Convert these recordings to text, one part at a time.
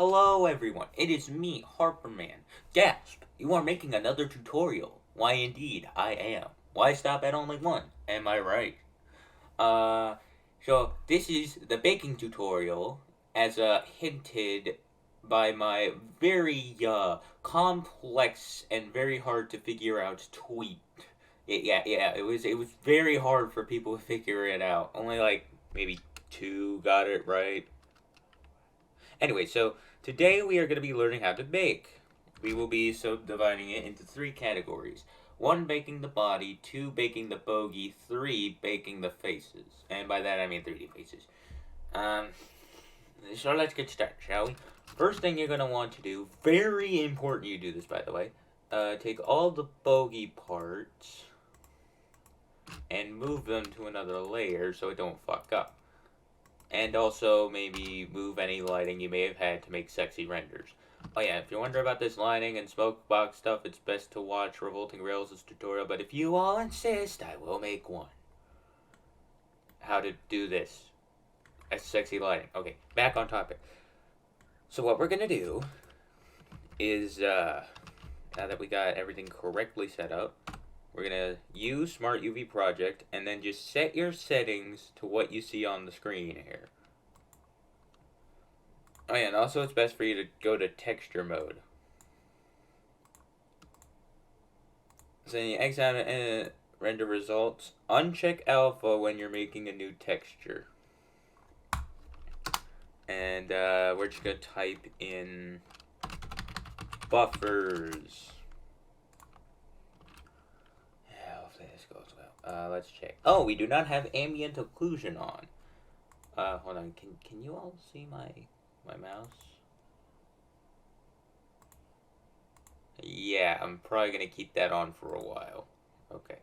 Hello everyone, it is me, Harperman. Gasp! You are making another tutorial. Why indeed, I am. Why stop at only one? Am I right? Uh, so this is the baking tutorial, as hinted by my very complex and very hard to figure out tweet. It was very hard for people to figure it out. Only like maybe two got it right. Anyway, so today we are going to be learning how to bake. We will be subdividing it into three categories. 1, baking the body. 2, baking the bogey. 3, baking the faces. And by that I mean 3D faces. So let's get started, shall we? First thing you're going to want to do, very important you do this by the way, take all the bogey parts and move them to another layer so it don't fuck up. And also maybe move any lighting you may have had to make sexy renders. Oh yeah, if you're wondering about this lighting and smoke box stuff, it's best to watch Revolting Rails' tutorial, but if you all insist, I will make one. How to do this. As sexy lighting. Okay, back on topic. So what we're gonna do is, now that we got everything correctly set up, we're gonna use Smart UV Project and then just set your settings to what you see on the screen here. Oh yeah, and also it's best for you to go to texture mode. So then you exit out and render results. Uncheck alpha when you're making a new texture. And we're just gonna type in buffers. Let's check. Oh, we do not have ambient occlusion on. Hold on. Can you all see my mouse? Yeah, I'm probably gonna keep that on for a while. Okay.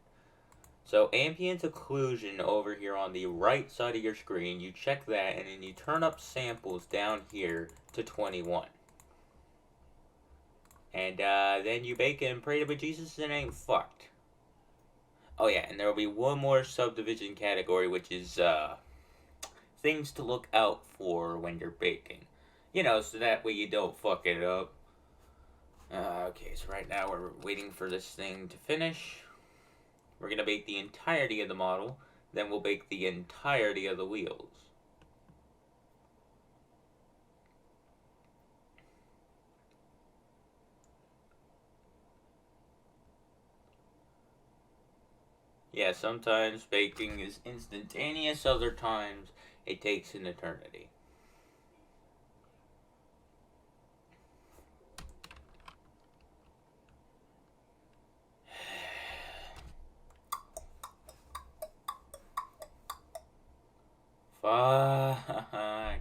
So ambient occlusion over here on the right side of your screen, you check that and then you turn up samples down here to 21. And then you bake it and pray to Jesus it ain't fucked. Oh yeah, and there will be one more subdivision category, which is things to look out for when you're baking. You know, so that way you don't fuck it up. Okay, so right now we're waiting for this thing to finish. We're going to bake the entirety of the model, then we'll bake the entirety of the wheels. Yeah, sometimes baking is instantaneous, other times it takes an eternity. Fuck. I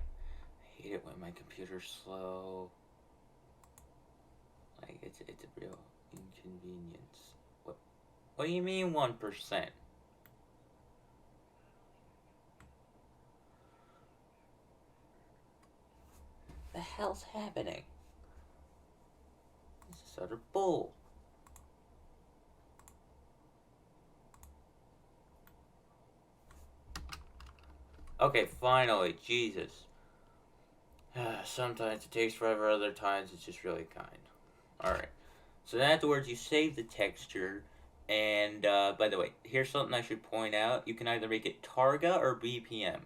hate it when my computer's slow. Like, it's a real inconvenience. What do you mean 1%? The hell's happening? This is utter bull. Okay, finally, Jesus. Sometimes it takes forever, other times it's just really kind. Alright. So then afterwards you save the texture. And by the way, here's something I should point out. You can either make it Targa or BPM.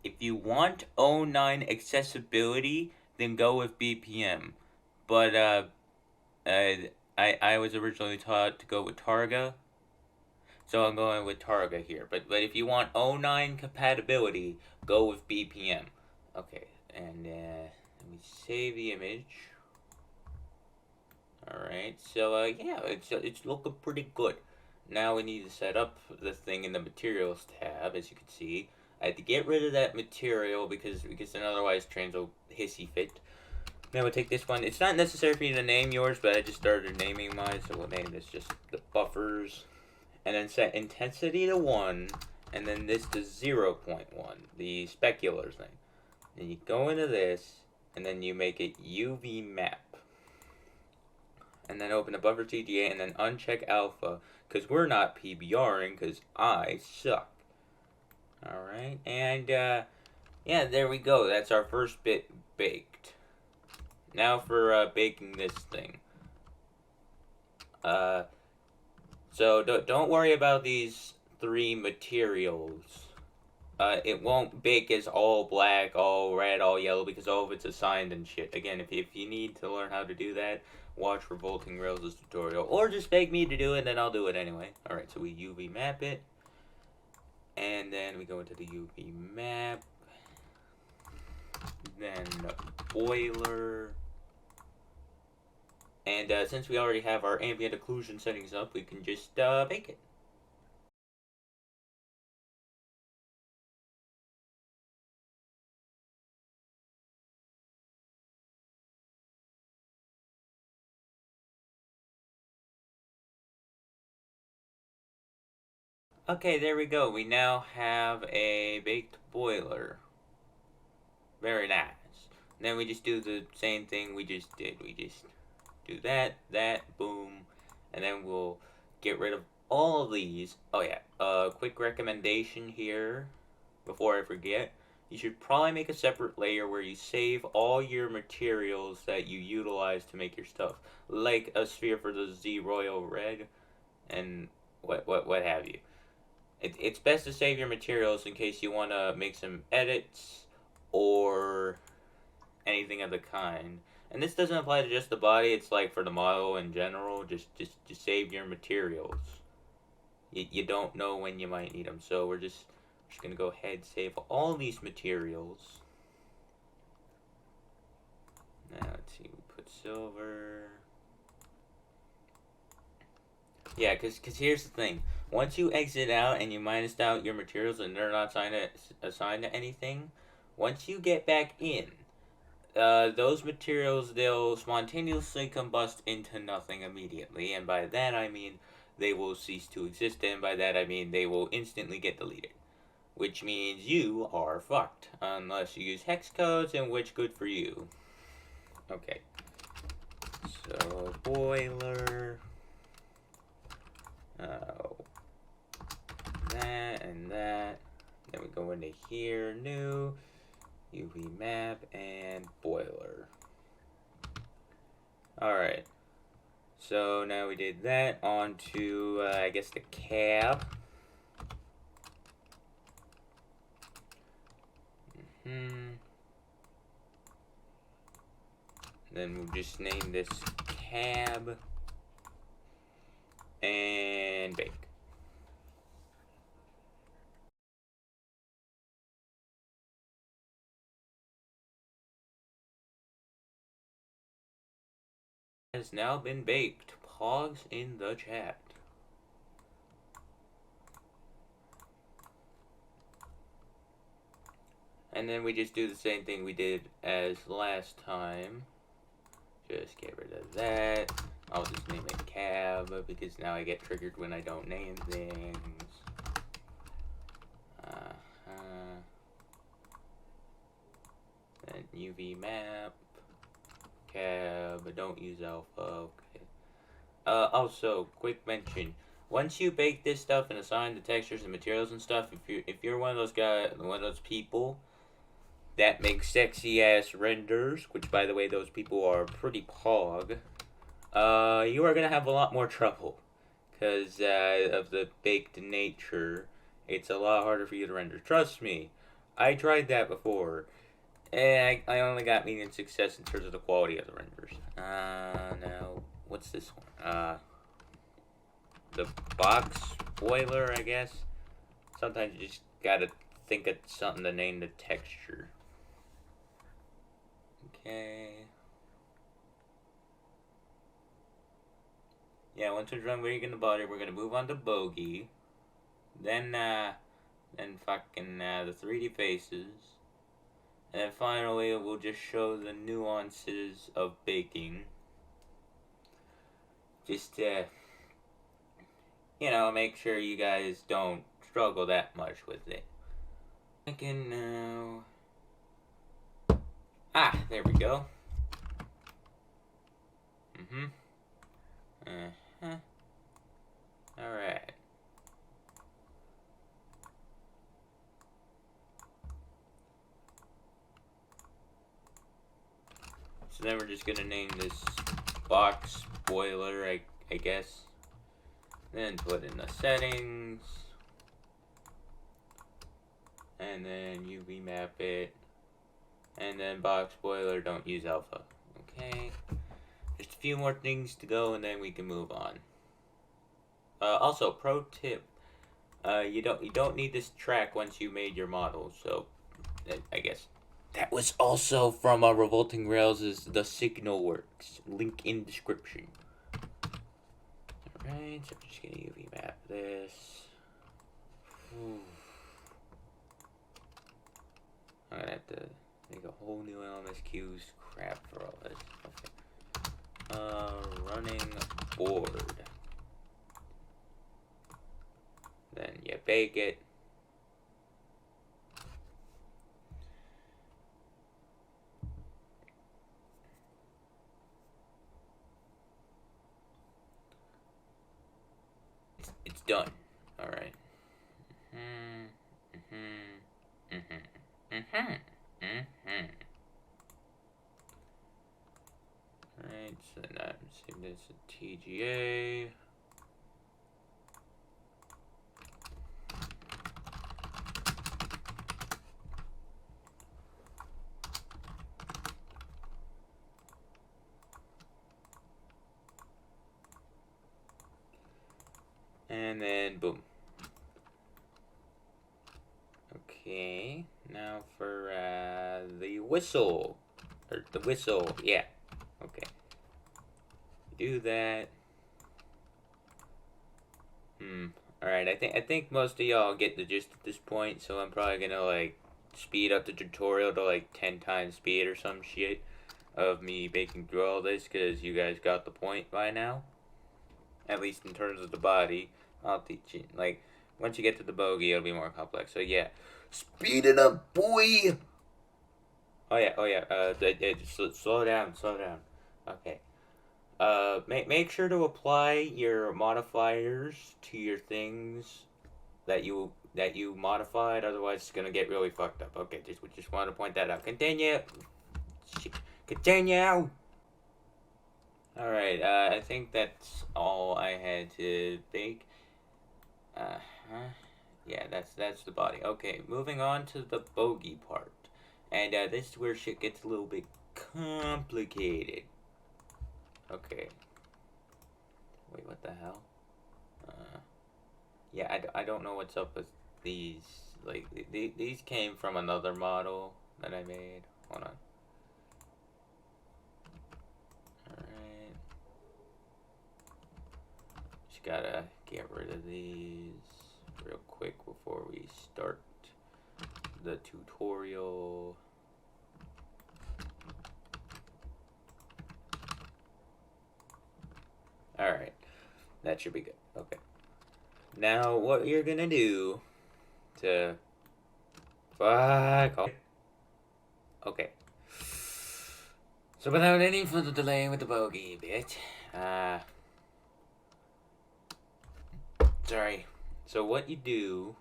If you want 09 accessibility, then go with BPM. But I was originally taught to go with Targa, so I'm going with Targa here. But if you want 09 compatibility, go with BPM. Okay, and let me save the image. Alright, so yeah, it's looking pretty good. Now we need to set up the thing in the materials tab, as you can see. I had to get rid of that material because then otherwise Trainz will hissy fit. Now we'll take this one. It's not necessary for you to name yours, but I just started naming mine, so we'll name this just the buffers. And then set intensity to 1, and then this to 0.1, the specular thing. Then you go into this, and then you make it UV map. And then open the buffer TGA, and then uncheck alpha, because we're not PBRing, because I suck. Alright, and yeah, there we go. That's our first bit baked. Now for baking this thing. So don't worry about these 3 materials. It won't bake as all black, all red, all yellow, because all of it's assigned and shit. Again, if you need to learn how to do that, watch Revolting Rails' tutorial. Or just beg me to do it, and then I'll do it anyway. Alright, so we UV map it. And then we go into the UV map. Then boiler. And since we already have our ambient occlusion settings up, we can just bake it. Okay, there we go. We now have a baked boiler. Very nice. And then we just do the same thing we just did. We just do that, boom. And then we'll get rid of all of these. Oh yeah, quick recommendation here, before I forget. You should probably make a separate layer where you save all your materials that you utilize to make your stuff. Like a sphere for the Z Royal Red, and what have you. It's best to save your materials in case you want to make some edits or anything of the kind. And this doesn't apply to just the body, it's like for the model in general. Just save your materials. You don't know when you might need them. So we're just going to go ahead, save all these materials. Now let's see, we put silver. Yeah, because here's the thing. Once you exit out and you minus out your materials and they're not assigned to anything, once you get back in, those materials, they'll spontaneously combust into nothing immediately. And by that I mean they will cease to exist. And by that I mean they will instantly get deleted. Which means you are fucked. Unless you use hex codes, in which good for you. Okay. So, boiler... that and that. Then we go into here, new, UV map, and boiler. Alright. So now we did that. On to, I guess, the cab. Then we'll just name this cab. And bake. Has now been baked. Pogs in the chat. And then we just do the same thing we did as last time. Just get rid of that. I'll just name it cab because now I get triggered when I don't name things. Then UV map. Cab. Don't use alpha. Okay. Also, quick mention. Once you bake this stuff and assign the textures and materials and stuff, if you're one of those guys, one of those people that make sexy ass renders, which by the way those people are pretty pog, you are gonna have a lot more trouble because of the baked nature. It's a lot harder for you to render. Trust me, I tried that before, and I only got medium success in terms of the quality of the renders. Now what's this one? The box boiler, I guess. Sometimes you just gotta think of something to name the texture. Okay. Yeah, once we're done making the body, we're gonna move on to bogey. Then fucking the 3D faces. And then finally, we'll just show the nuances of baking. Just to, you know, make sure you guys don't struggle that much with it. I can now... there we go. Alright. So then we're just gonna name this box boiler, I guess. Then put in the settings. And then UV map it. And then box boiler, don't use alpha. Okay. Just a few more things to go and then we can move on. Also, pro tip. You don't need this track once you made your model, so I guess that was also from Revolting Rails' The Signal Works. Link in description. Alright, so I'm just gonna UV map this. I'm gonna have to make a whole new LMSQ's crap for all this. Okay. Running board. Then you bake it. It's done. All right. Alright, so now I'm saving this to TGA. And then boom. Okay, now for the whistle. Or the whistle, yeah. Okay. Do that. Alright, I think most of y'all get the gist at this point, so I'm probably gonna like speed up the tutorial to like 10 times speed or some shit of me baking through all this, because you guys got the point by now. At least in terms of the body. I'll teach you. Like, once you get to the bogey, it'll be more complex. So yeah. Speed it up, boy! Oh yeah. Slow down. Okay. Make sure to apply your modifiers to your things that you modified. Otherwise, it's gonna get really fucked up. Okay, just want to point that out. Continue. Continue. All right. I think that's all I had to bake. Yeah, that's the body. Okay, moving on to the bogey part. And this is where shit gets a little bit complicated. Okay. Wait, what the hell? Yeah, I don't know what's up with these. Like, these came from another model that I made. Hold on. Alright. Just gotta get rid of these real quick before we start the tutorial. Alright, that should be good. Okay. Now, what you're gonna do to... Fuck off. Okay. So, without any further delay with the bogey bit, sorry. So, what you do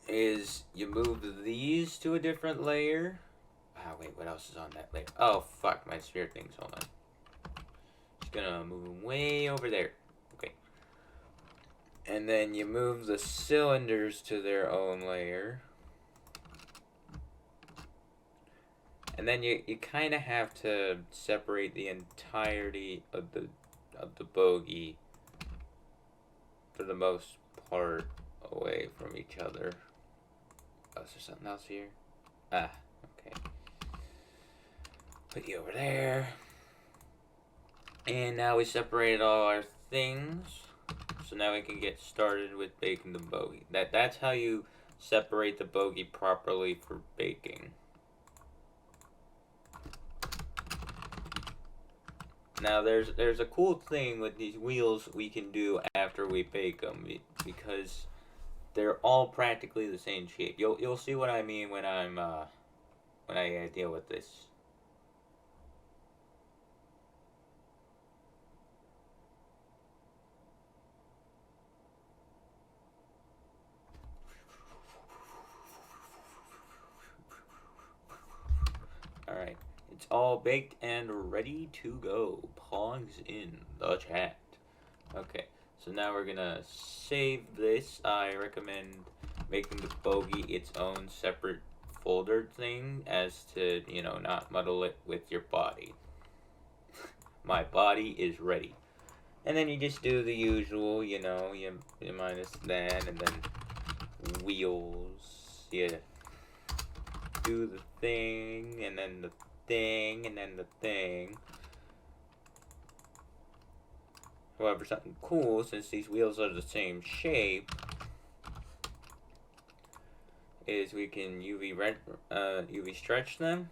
is you move these to a different layer. Wait, what else is on that layer? Oh, fuck, my sphere things. Hold on. Just gonna move them way over there. Okay. And then you move the cylinders to their own layer. And then you kind of have to separate the entirety of the bogey for the most part away from each other. Oh, is there something else here? Okay. Put you over there. And now we separated all our things. So now we can get started with baking the bogey. That's how you separate the bogey properly for baking. Now there's a cool thing with these wheels we can do after we bake them, because they're all practically the same shape. You'll see what I mean when I deal with this. It's all baked and ready to go. Pogs in the chat. Okay, so now we're gonna save this. I recommend making the bogey its own separate folder thing as to, you know, not muddle it with your body. My body is ready. And then you just do the usual, you know, you minus that, and then wheels. You do the thing, and then the thing, and then the thing. However, something cool, since these wheels are the same shape, is we can UV stretch them.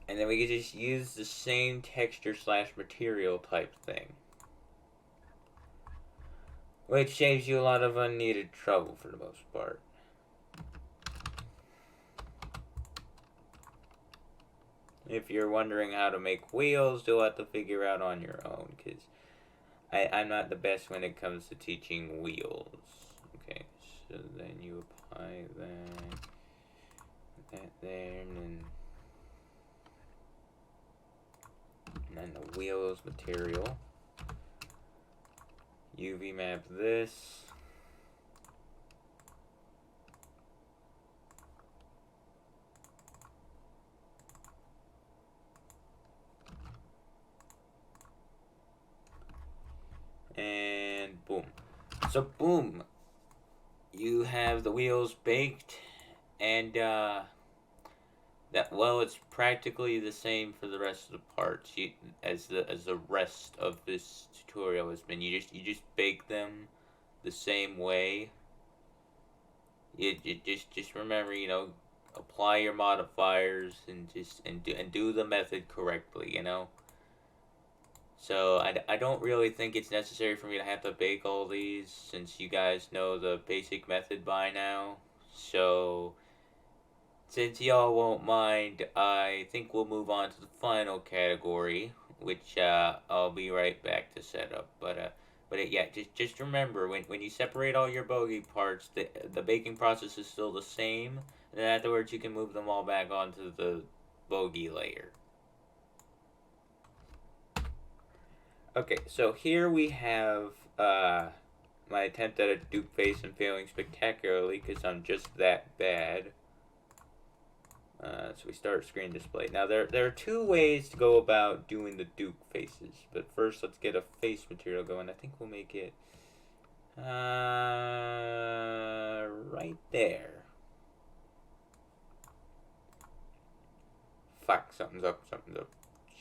And then we can just use the same texture / material type thing. Which saves you a lot of unneeded trouble for the most part. If you're wondering how to make wheels, you'll have to figure out on your own, because I'm not the best when it comes to teaching wheels. Okay, so then you apply that there, and then the wheels material. UV map this. And boom. So boom. You have the wheels baked, and it's practically the same for the rest of the parts as the rest of this tutorial has been. You just bake them the same way. You just remember, you know, apply your modifiers and do the method correctly, you know. So I don't really think it's necessary for me to have to bake all these, since you guys know the basic method by now. So since y'all won't mind, I think we'll move on to the final category, which I'll be right back to set up. But yeah, just remember, when you separate all your bogey parts, the baking process is still the same. And then afterwards, you can move them all back onto the bogey layer. Okay, so here we have my attempt at a dupe face and failing spectacularly because I'm just that bad. So we start screen display. Now there are two ways to go about doing the dupe faces, but first let's get a face material going. I think we'll make it right there. Fuck, something's up.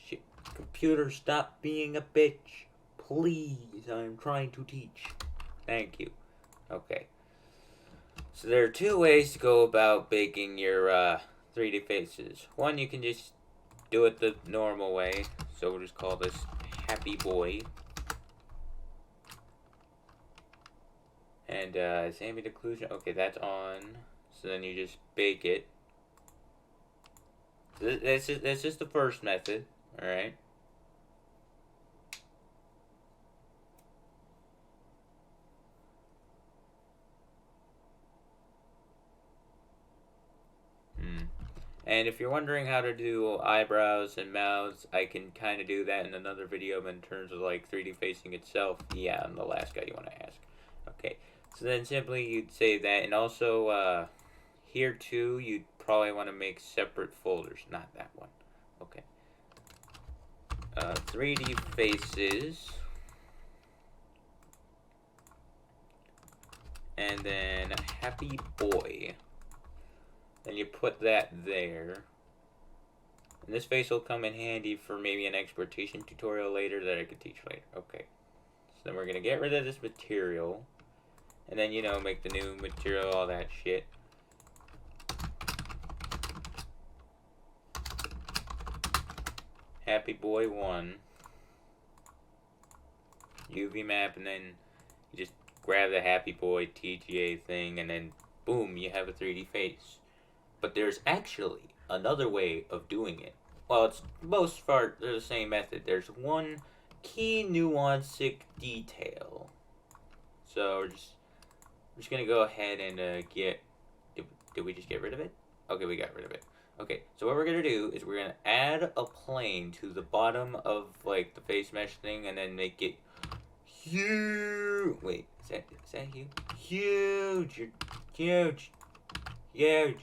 Shit. Computer, stop being a bitch. Please, I'm trying to teach. Thank you. Okay. So there are two ways to go about baking your 3D faces. One, you can just do it the normal way. So we'll just call this Happy Boy. And it's Ambient Occlusion. Okay, that's on. So then you just bake it. So that's just the first method. Alright. And if you're wondering how to do eyebrows and mouths, I can kind of do that in another video, but in terms of like 3D facing itself, yeah, I'm the last guy you want to ask. Okay, so then simply you'd save that, and also here too, you'd probably want to make separate folders, not that one. Okay. 3D faces. And then Happy Boy. Then you put that there. And this face will come in handy for maybe an exportation tutorial later that I could teach later. Okay. So then we're going to get rid of this material. And then, you know, make the new material, all that shit. Happy Boy 1. UV map, and then you just grab the Happy Boy TGA thing, and then boom, you have a 3D face. But there's actually another way of doing it. Well, it's most part the same method. There's one key nuanced detail. So we're just gonna go ahead and get Did we just get rid of it? Okay, we got rid of it. Okay, so what we're gonna do is we're gonna add a plane to the bottom of like the face mesh thing, and then make it huge. Wait, is that huge? Huge, huge, huge.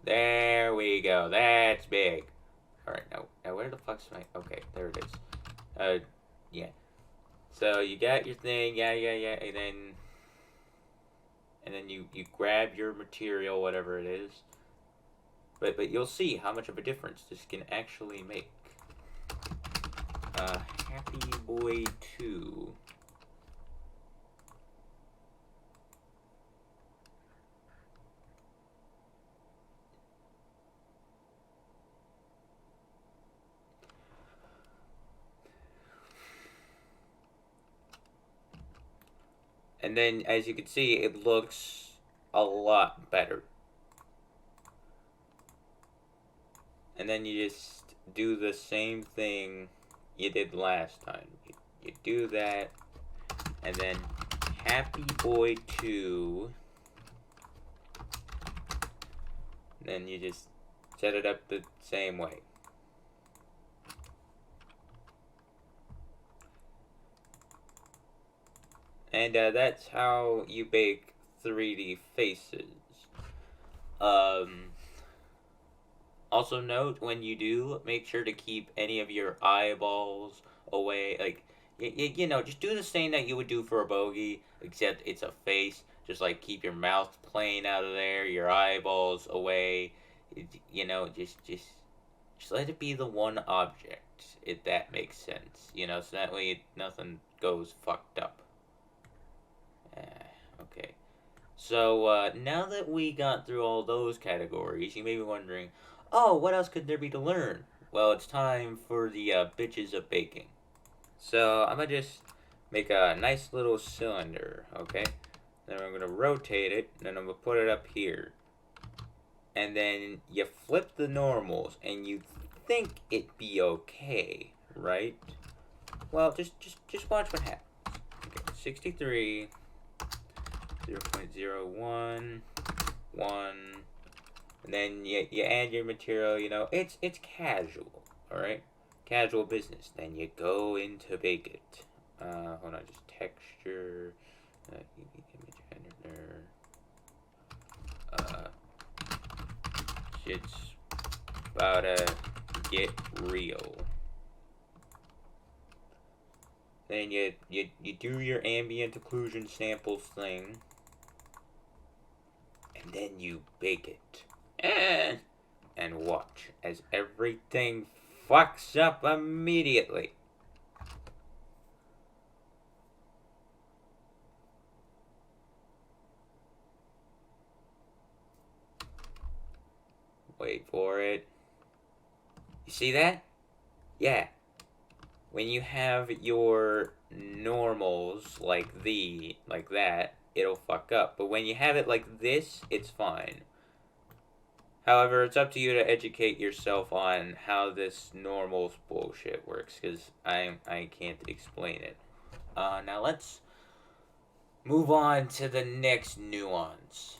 There we go. That's big. All right, now where the fuck's my? Okay, there it is. Yeah. So you got your thing, yeah, and then you grab your material, whatever it is. But you'll see how much of a difference this can actually make. Happy Boy 2. And then, as you can see, it looks a lot better. And then you just do the same thing you did last time. You do that, and then Happy Boy 2. Then you just set it up the same way. And that's how you bake 3D faces. Also note, when you do, make sure to keep any of your eyeballs away. Like, you know, just do the same that you would do for a bogey, except it's a face. Just like keep your mouth plane out of there, your eyeballs away. You know, just let it be the one object, if that makes sense. You know, so that way nothing goes fucked up. Okay. So, now that we got through all those categories, you may be wondering, oh, what else could there be to learn? Well, it's time for the bitches of baking. So, I'm going to just make a nice little cylinder, okay? Then I'm going to rotate it, and then I'm going to put it up here. And then you flip the normals, and you think it'd be okay, right? Well, just watch what happens. Okay, 63... 0.01, 1, and then you add your material, you know, it's casual, alright? Casual business. Then you go in to bake it. Hold on, just texture, image editor, shit's about to get real. Then you do your ambient occlusion samples thing. And then you bake it. And watch as everything fucks up immediately. Wait for it. You see that? Yeah. When you have your normals like that, it'll fuck up. But when you have it like this, it's fine. However, it's up to you to educate yourself on how this normals bullshit works, because I can't explain it. Now let's move on to the next nuance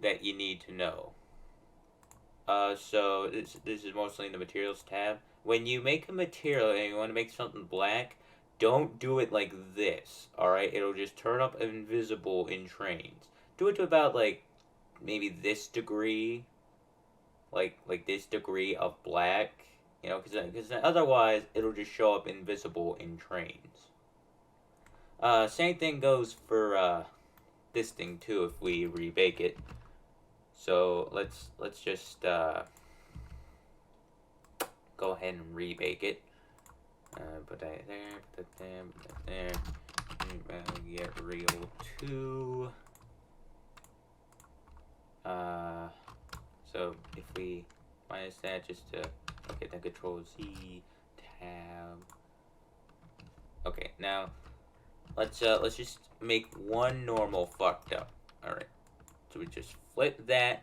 that you need to know. So this is mostly in the materials tab. When you make a material and you want to make something black, don't do it like this, alright? It'll just turn up invisible in Trainz. Do it to about, like, maybe this degree. Like this degree of black. You know, because otherwise, it'll just show up invisible in Trainz. Same thing goes for, this thing, too, if we rebake it. So, let's just, go ahead and rebake it. Put that there, put that there. Get real 2. So if we minus that, just to okay, then Control Z tab. Okay, now let's just make one normal fucked up. All right, so we just flip that.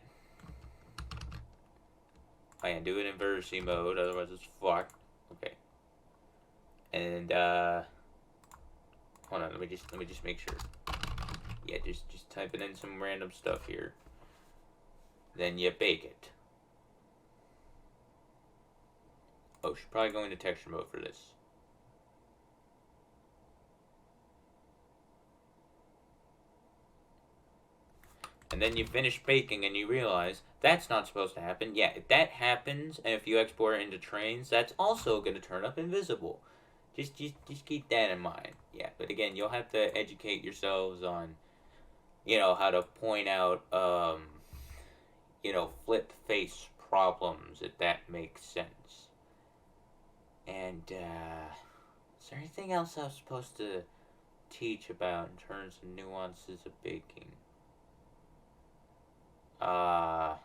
I can do it in vertice mode, otherwise it's fucked. Okay. And hold on, let me just make sure. Yeah, just typing in some random stuff here. Then you bake it. Oh, should probably go into texture mode for this. And then you finish baking and you realize that's not supposed to happen. Yeah, if that happens, and if you export it into Trainz, that's also going to turn up invisible. Just keep that in mind. Yeah, but again, you'll have to educate yourselves on, how to point out, flip face problems, if that makes sense. And, is there anything else I was supposed to teach about in terms of nuances of baking? I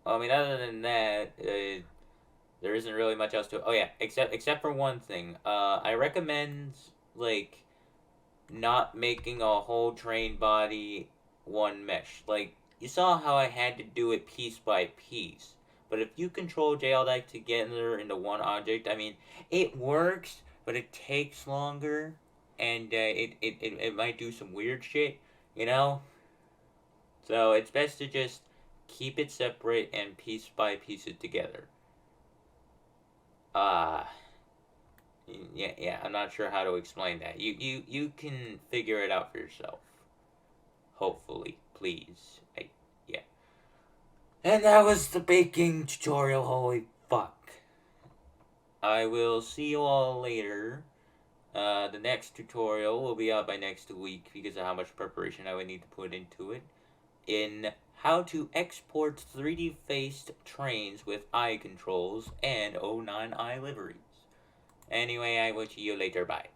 mean, other than that, there isn't really much else to it. Oh yeah, except for one thing. I recommend like not making a whole train body one mesh. Like you saw how I had to do it piece by piece. But if you control JLDAC together into one object, I mean, it works, but it takes longer, and it might do some weird shit, you know? So it's best to just keep it separate and piece by piece it together. Uh, yeah, I'm not sure how to explain that. You can figure it out for yourself. Hopefully, please. Yeah. And that was the baking tutorial. Holy fuck. I will see you all later. The next tutorial will be out by next week because of how much preparation I would need to put into it. In how to export 3D faced trains with eye controls and 09i liveries. Anyway, I will see you later. Bye.